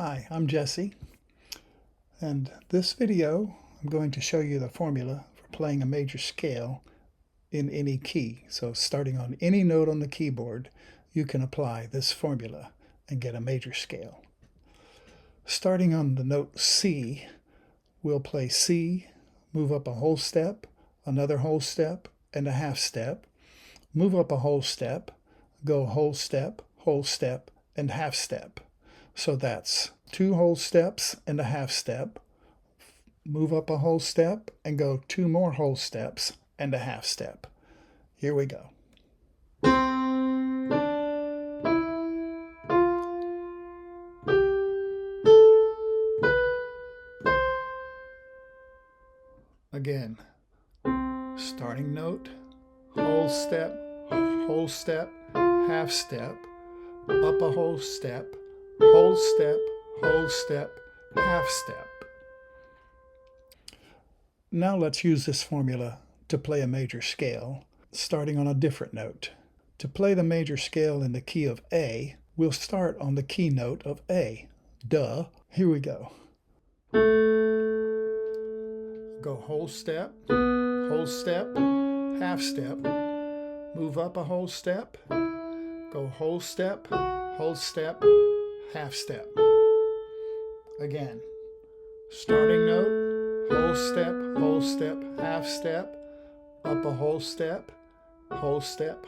Hi, I'm Jesse, and this video I'm going to show you the formula for playing a major scale in any key. So starting on any note on the keyboard, you can apply this formula and get a major scale. Starting on the note C, we'll play C, move up a whole step, another whole step, and a half step, move up a whole step, go whole step, and half step. So that's 2 whole steps and a half step, move up a whole step, and go 2 more whole steps and a half step. Here we go. Again, starting note, whole step, half step, up a whole step, half step. Now let's use this formula to play a major scale, starting on a different note. To play the major scale in the key of A, we'll start on the key note of A. Duh. Here we go. Go whole step, half step, move up a whole step, go whole step, half step. Again, starting note, whole step, half step, up a whole step, half step.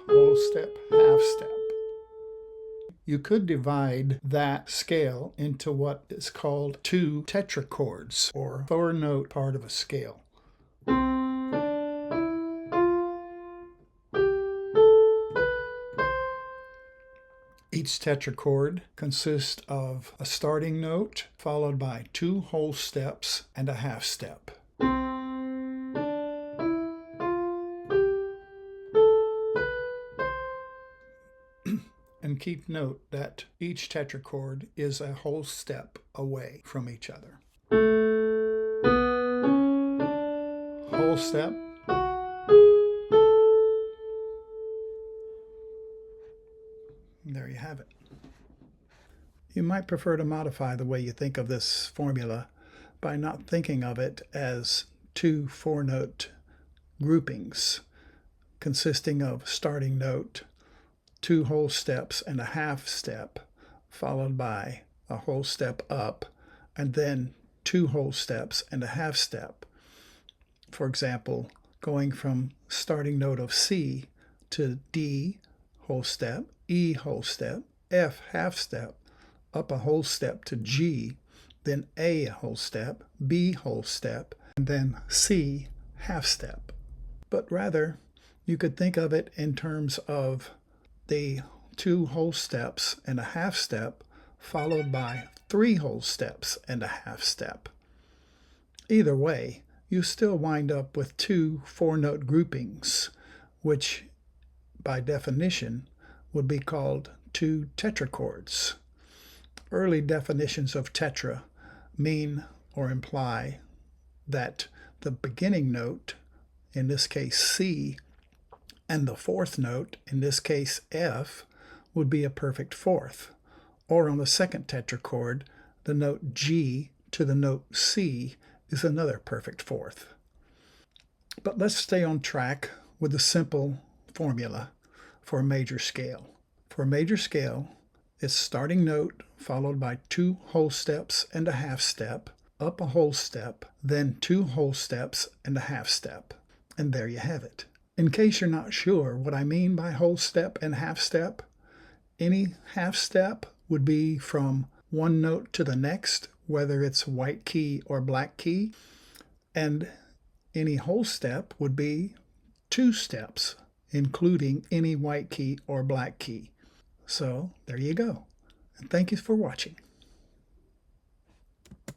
You could divide that scale into what is called 2 tetra-chords, or 4-note part of a scale. Each tetrachord consists of a starting note followed by 2 whole steps and a half step. And keep note that each tetrachord is a whole step away from each other. Whole step, there you have it. You might prefer to modify the way you think of this formula by not thinking of it as 2 4-note groupings consisting of starting note, 2 whole steps and a half step, followed by a whole step up, and then 2 whole steps and a half step. For example, going from starting note of C to D whole step, E whole step, F half step, up a whole step to G, then A whole step, B whole step, and then C half step. But rather, you could think of it in terms of the 2 whole steps and a half step followed by 3 whole steps and a half step. Either way, you still wind up with 2 4-note groupings, which by definition would be called 2 tetrachords. Early definitions of tetra mean or imply that the beginning note, in this case C, and the 4th note, in this case F, would be a perfect 4th. Or on the second tetrachord, the note G to the note C is another perfect 4th. But let's stay on track with the simple formula for a major scale. For a major scale, it's starting note followed by 2 whole steps and a half step, up a whole step, then 2 whole steps and a half step. And there you have it. In case you're not sure what I mean by whole step and half step, any half step would be from one note to the next, whether it's white key or black key, and any whole step would be 2 steps, including any white key or black key. So there you go. And thank you for watching.